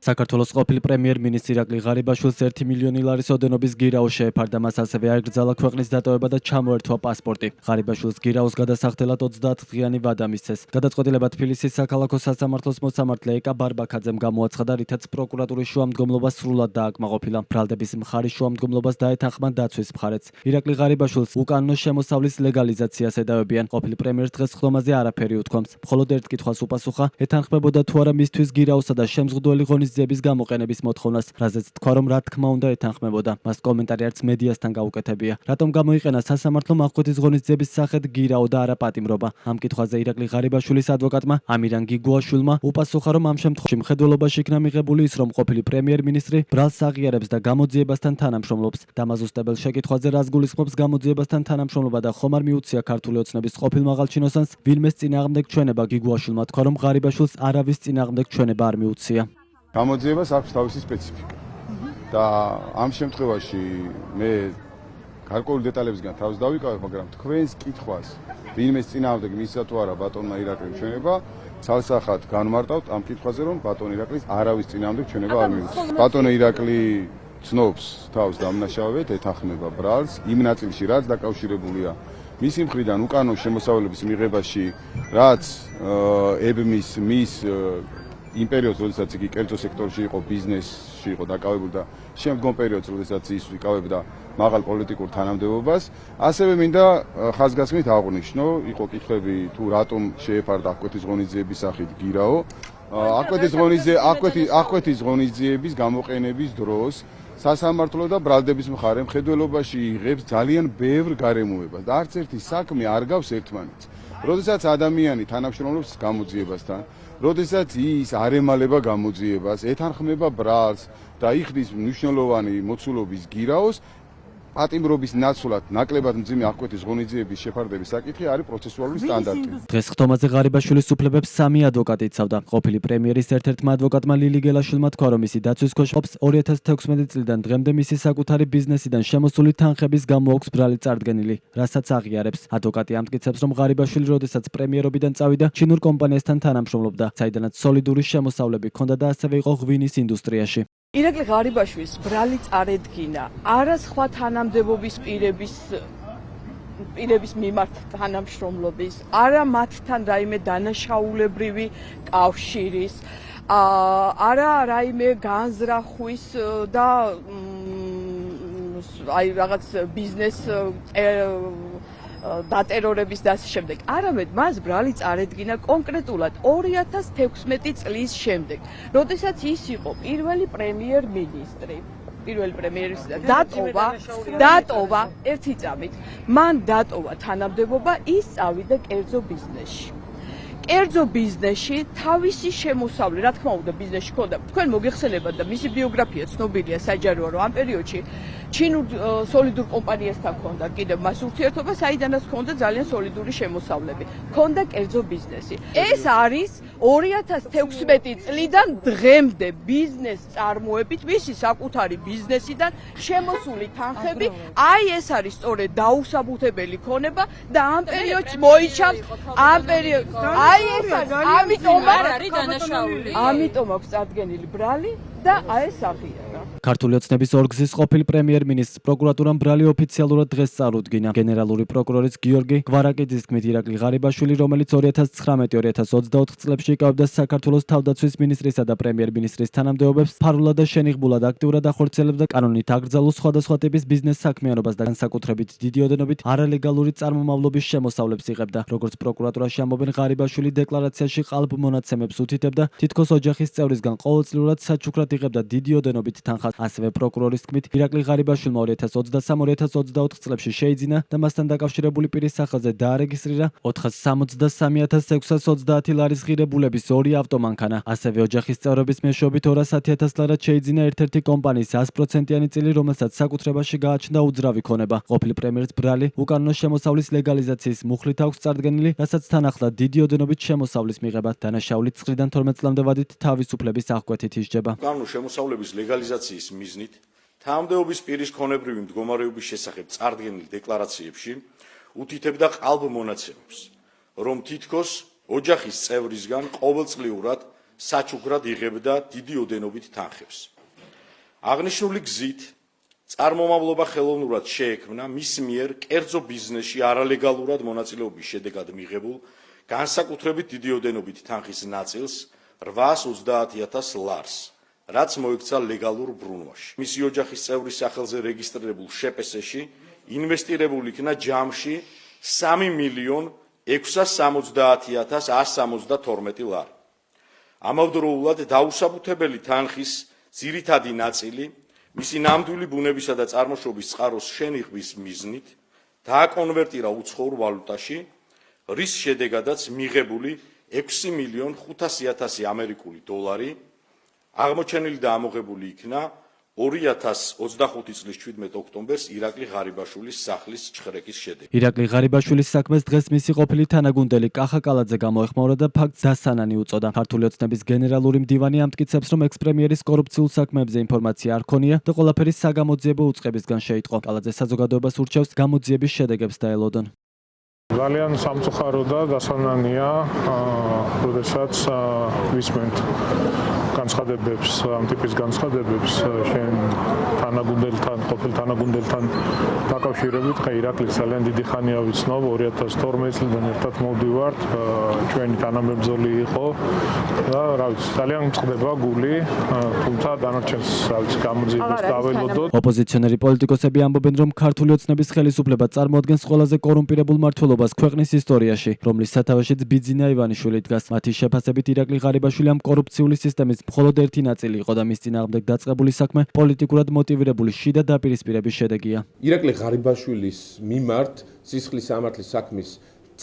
საქართველოს ყოფილი პრემიერ-მინისტრი ირაკლი ღარიბაშვილს 1 მილიონი ლარის ოდენობის გირაო შეეფარდა, მას ასევე აიკრძალა ქვეყნის დატოვება და ჩამოერთვა პასპორტი. ღარიბაშვილს გირაოს გადასახდელად 30 დღიანი ვადა მისცეს. გადაწყვეტილება თბილისის საქალაქო სასამართლოს მოსამართლე ეკა ბარბაქაძემ გამოაცხადა, რითაც პროკურატურის შუამდგომლობა სრულად დააკმაყოფილა. ბრალდების მხარის შუამდგომლობას დაეთანხმა დაცვის მხარეც. ირაკლი ღარიბაშვილს უკანონო შემოსავლის ლეგალიზაციას ედავებიან. ყოფილი პრემიერს დღეს ხდომაზე არაფერი უთქვამს. მხოლოდ ერთ კითხვას უპასუხა, ეთანხმებოდა თუ არა მისთვის გირაოსა და შემზღუდველი ღონისძიების გამოყენების მოთხოვნას, რაზეც თქვა, რომ რა თქმა უნდა ეთანხმებოდა. მას კომენტარი არც მედიასთან გაუკეთებია. რატომ გამოიყენა სასამართლომ აღკვეთის ღონისძიების სახედ გირაო და არა პატიმრობა? ამ კითხვაზე ირაკლი ღარიბაშვილის ადვოკატმა ამირან გიგუაშვილმა უპასუხა, რომ ამ შემთხვევაში მხედველობაში იქნა მიღებული ის, რომ ყოფილი პრემიერ-მინისტრი ბრალს აღიარებს და გამოძიებასთან თანამშრომლობს. დამაზუსტებელ შეკითხვაზე რას გულისხმობს გამოძიებასთან თანამშრომლობა და ხომ არ მიუცია ქართული ოცნების ყოფილ მაღალჩინოსანს ვინმეს წინააღმდეგ ჩვენება? გიგუაშვილმა თქვა, რომ ღარიბაშვილს არავის წინააღმდეგ ჩვენება არ მიუცია. გამოძიებას აქვს თავისი სპეციფიკა და ამ შემთხვევაში მე გარკვეული დეტალებისგან თავს დავიკავებ, მაგრამ თქვენს კითხვას ვინმეს წინააღმდეგ მისცა თუ არა ბატონმა ირაკლიმ ჩვენება, ცალსახად განმარტავთ ამ კითხვაზე, რომ ბატონ ირაკლის არავის წინააღმდეგ ჩვენება არ მიუცია. ბატონო ირაკლი ცნობს თავს დამნაშავედ, ეთანხმება ბრალს იმ ნაწილში, რაც დაკავშირებულია მისი მხრიდან უკანონო შემოსავლების მიღებაში, რაც ებმის მის იმ პერიოდს, როდესაც იგი კერძო სექტორში იყო, ბიზნესში იყო დაკავებული და შემდგომ პერიოდს, როდესაც ის იკავებდა მაღალ პოლიტიკურ თანამდებობას, ასევე მინდა ხაზგასმით აღვნიშნო, იყო კითხვები თუ რატომ შეეფარდა აღკვეთის ღონისძიების სახით გირაო. აღკვეთის ღონისძიების გამოყენების დროს სასამართლო და ბრალდების მხარე მხედველობაში იღებს ძალიან ბევრ გარემოებას და არც ერთი საქმე არ გავს ერთმანეთს. როდესაც ადამიანი თანამშრომლობს გამოძიებასთან, როდესაც ის არ ემალება გამოძიებას, ეთანხმება ბრალს და იხდის მნიშვნელოვანი მოცულობის გირაოს, პატიმრობის ნაცვლად ნაკლებად მძიმე აღკვეთის ღონისძიების შეფარდების საკითხი არის პროცესუალური სტანდარტი. დღეს ხდომაზე ღარიბაშვილის უფლებებს 3 ადვოკატი იცავდა. ყოფილი პრემიერის ერთ-ერთმა ადვოკატმა ლილი გელაშვილმა თქვა, რომ მისი დაცვის ქვეშ ყოფს 2016 წლიდან დღემდე მისი საკუთარი ბიზნესიდან შემოსული თანხების გამო აქვს ბრალი წარდგენილი, რასაც აღიარებს. ადვოკატი ამტკიცებს, რომ ღარიბაშვილი როდესაც პრემიერობიდან წავიდა, ჩინურ კომპანიასთან თანამშრომლობდა, საიდანაც სოლიდური შემოსავლები ჰქონდა და ასევე იყო ღვინის ინდუსტრიაში. ირაკლი ღარიბაშვილის ბრალი წარედგინა არა სხვა თანამდებობის პირების მიმართ თანამშრომლობის, არა მათთან რაიმე დანაშაულებრივი კავშირის, არა რაიმე განზრახვის და აი რაღაც ბიზნეს დატერორების და ასე შემდეგ. არამედ მას ბრალი წარედგინა კონკრეტულად 2016 წლის შემდეგ, როდესაც ის იყო პირველი პრემიერ-მინისტრი. დატოვა ერთი წამით. მან დატოვა თანამდებობა, ის წავიდა კერძო ბიზნესში. კერძო ბიზნესში თავისი შემოსავლე, რა თქმა უნდა, ბიზნესში ჰქონდა. თქვენ მოგეხსენებათ და მისი ბიოგრაფია ცნობილია, საჯაროა, რომ ამ პერიოდში ჩინურ სოლიდურ კომპანიასთან ჰქონდა კიდევ მას ურთიერთობა, საიდანაც ჰქონდა ძალიან სოლიდური შემოსავლები. ჰქონდა კერძო ბიზნესი. ეს არის 2016 წლიდან დღემდე ბიზნეს წარმოებით მისი საკუთარი ბიზნესიდან შემოსული თანხები, აი ეს არის სწორედ დაუსაბუთებელი ქონება და ამ პერიოდს მოიჩავს ამ პერიოდს. აი ეს ამიტომ აქვს წარდგენილი ბრალი და აი ეს აღიარა. ქართული ოცნების ორგზის ყოფილი პრემიერ-მინისტრს პროკურატურამ ბრალი ოფიციალურად დღეს წარუდგინა. გენერალური პროკურორის გიორგი გვარაკიძის თქმით, ირაკლი ღარიბაშვილი, რომელიც 2019-2024 წლებში იკავებდა საქართველოს თავდაცვის მინისტრისა და პრემიერ-მინისტრის თანამდებობებს, ფარულად და შენიღბულად აქტიურად ახორციელებდა კანონით აკრძალულ სხვადასხვა ტიპის ბიზნეს საქმიანობას და განსაკუთრებით დიდი ოდენობით არალეგალური წარმომავლობის შემოსავლებს იღებდა. როგორც პროკურატურაში ამბობენ, ღარიბაშვილი დეკლარაციაში ყალბ-მონაცემებს უთითებდა, თითქოს ოჯახის წევრისგან ყოველწლიურად საჩუქრად იღებდა დიდი ოდენობით თანხას. ასევე პროკურორის თქმით, ირაკლი ღარიბაშვილმა 2023-2024 წლებში შეიძინა და მასთან დაკავშირებული პირის სახელზე დაარეგისტრირა 463,630 ლარის ღირებულების 2 ავტომანქანა. ასევე ოჯახის წევრების მეშვეობით 210,000 ლარად შეიძინა ერთ-ერთი კომპანიის 100%-იანი წილი, რომელსაც საკუთრებაში გააჩნდა უძრავი ქონება. ყოფილი პრემიერს ბრალი უკანონო შემოსავლის ლეგალიზაციის მუხლით აქვს წარდგენილი, რასაც თან ახლდა დიდი ოდენობით შემოსავლის მიღება. დანაშაული 9-დან 12 წლამდე ვადით თავისუფლების აღკვეთით ისჯება. უკანონო შემოსავლების ლეგალიზაციის მიზნით თანამდებობის პირის ქონებრივი მდგომარეობის შესახებ წარდგენილ დეკლარაციებში უთითებდა ყალბ-მონაცემებს, რომ თითქოს ოჯახის წევრისგან ყოველწლიურად საჩუქრად იღებდა დიდი ოდენობით თანხებს. აღნიშნული გზით წარმომავლობა ხელოვნურად შეექმნა მის მიერ კერძო ბიზნესში არალეგალურად მონაწილეობის შედეგად მიღებულ განსაკუთრებით დიდი ოდენობით თანხის ნაწილს 830.000 ლარს, რაც მოექცა ლეგალურ ბრუნვაში. მისი ოჯახის წევრის სახელზე რეგისტრირებულ შეპესეში ინვესტირებული იქნა ჯამში 3.670.172 ლარი. ამავდროულად დაუსაბუთებელი თანხის ძირითადი ნაწილი მისი ნამდვილი ბუნებისა და წარმოშობის წყაროს შენიღბის მიზნით დააკონვერტირა უცხოურ ვალუტაში, რის შედეგადაც მიღებული 6.500.000 ამერიკული დოლარი აღმოჩენილი და ამოღებული იქნა 2025 წლის 17 ოქტომბერს ირაკლი ღარიბაშვილის სახლის ჩხრეკის შედეგად. ირაკლი ღარიბაშვილის საქმეს დღეს მისი ყოფილი თანაგუნდელი კახა კალაძე გამოეხმაურა და ფაქტს დასანანი უწოდა. ქართული ოცნების გენერალური მდივანი ამტკიცებს, რომ ექს-პრემიერის კორუფციულ საქმეებზე ინფორმაცია არ ქონია და ყველაფერი საგამოძიებო უწყებისგან შეიტყო. კალაძე საზოგადოებას ურჩევს გამოძიების შედეგებს დაელოდონ. ძალიან სამწუხარო და დასანანია, როდესაც ვისმენთ განცხადებებს, ამ ტიპის განცხადებებს შენ თანაგუნდელთან, ყოფილ თანაგუნდელთან დაკავშირებით. ირაკლის ძალიან დიდი ხანია ვიცნობ, 2012 წლიდან ერთად მოვდივართ, ჩვენი თანამებრძოლი იყო და რა ვიცი, ძალიან მწყდება გული, თუმცა დანარჩენს რა ვიცი, გამოძიებას დაველოდოთ. ოპოზიციონერი პოლიტიკოსები ამბობენ, რომ ქართული ოცნების ხელისუფლება წარმოადგენს ყველაზე კორუმპირებულ მმართველობას ქვეყნის ისტორიაში, რომლის სათავეშიც ბიძინა ივანიშვილი დგას. მათი შეფასებით ირაკლი ღარიბაშვილი ამ კორუფციული სისტემის მხოლოდ ერთი ნაწილი იყო და მის წინააღმდეგ დაწყებული საქმე პოლიტიკურად მოტივირებული შიდა დაპირისპირების შედეგია. ირაკლი ღარიბაშვილის მიმართ სისხლის სამართლის საქმის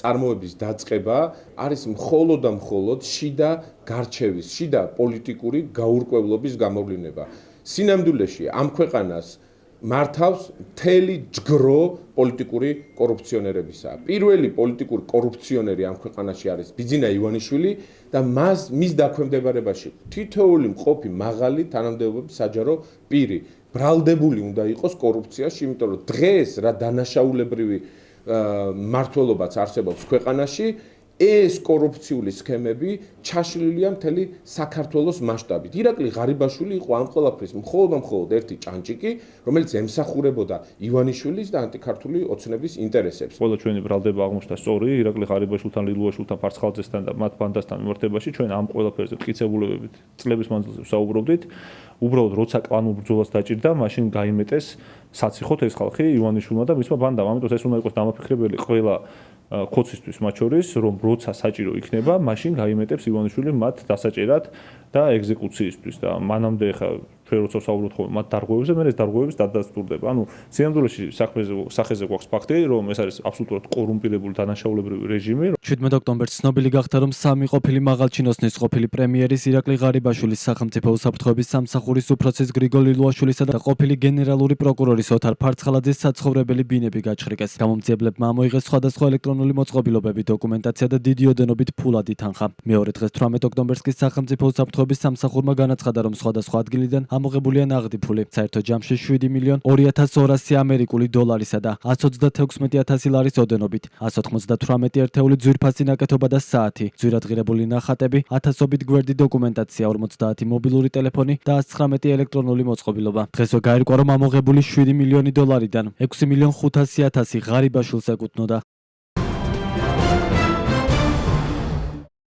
წარმოების დაწყება არის მხოლოდ და მხოლოდ შიდა გარჩევის, შიდა პოლიტიკური გაურკვევლობის გამოვლინება. სინამდვილეში ამ ქვეყანას მართავს მთელი ჯგრო პოლიტიკური კორუფციონერებისა. პირველი პოლიტიკური კორუფციონერი ამ ქვეყანაში არის ბიძინა ივანიშვილი და მის დაქვემდებარებაში თითოეული მყოფი მაღალი თანამდებობების საჯარო პირი ბრალდებული უნდა იყოს კორუფციაში, იმიტომ რომ დღეს რა დანაშაულებრივი მმართველობაც არსებობს ქვეყანაში, ეს კორუფციული სქემები ჩაშლილია მთელი საქართველოს მასშტაბით. ირაკლი ღარიბაშვილი იყო ამ ყველაფრის მხოლოდ ერთი ჭანჭიკი, რომელიც ემსახურებოდა ივანიშვილის და ანტიქართული ოცნების ინტერესებს. ყველა ჩვენი ბრალდება აღმოჩნდა სწორი, ირაკლი ღარიბაშვილთან, ლილუაშვილთან, ფარცხალაძესთან და მათ ბანდასთან მიმართებაში ჩვენ ამ ყველაფერზე მტკიცებულებებით წლების მანძილზე ვსაუბრობდით. უბრალოდ როცა კლანურ ბრძოლას დაჭირდა, მაშინ გაიმეტეს საციხოთ ეს ხალხი ივანიშვილმა და მისმა ბანდამ. ამიტომ ეს უნდა იყოს დამაფიქრებელი ყველა ხოცისთვის მათ შორის, რომ როცა საჭირო იქნება, მაშინ გაიმეტებს ივანიშვილი მათ დასაჭერად და ეგზეკუციისთვის და მანამდე ხა ჩვენ როცა ვსაუბრობთ ხოლმე მათ დარღვევებზე, მე ეს დარღვევების დადასტურდება. ანუ სინამდვილეში სახეზე გვაქვს ფაქტი, რომ ეს არის აბსოლუტურად კორუმპირებული დანაშაულებრივი რეჟიმი. 17 ოქტომბერს ცნობილი გახდა, რომ სამი ყოფილი მაღალჩინოსნის ყოფილი პრემიერის ირაკლი ღარიბაშვილის სახელმწიფო უსაფრთხოების სამსახურის უფროსის გრიგოლ ლილუაშვილისა და ყოფილი გენერალური პროკურორის ოთარ ფარცხალაძის საცხოვრებელი ბინები გაჩხრიკეს. გამომძიებლებმა ამოიღეს სხვადასხვა ელექტრონული მოწყობილობები, დოკუმენტაცია და დიდი ოდენობით ფულადი თანხა. მეორე დღეს 18 ოქტომბერს კი სახელმწიფო უსაფრთხოების სამსახურმა განაცხადა, რომ სხვადასხვა ადგილიდან ამოღებულია ნაღდი ფული, საერთო ჯამში 7.200.000 ამერიკული დოლარისა და 126.000 ლარის ოდენობით, 198 ერთეული ძვირფასი ნაკეთობა და საათი, ძვირადღირებული ნახატები, 1000-ობით გვერდი დოკუმენტაცია, 50 მობილური ტელეფონი და 119 ელექტრონული მოწყობილობა. დღესვე გაირკვა, რომ ამოღებული 7 მილიონი დოლარიდან 6.500.000 ღარიბაშვილს ეკუთვნოდა.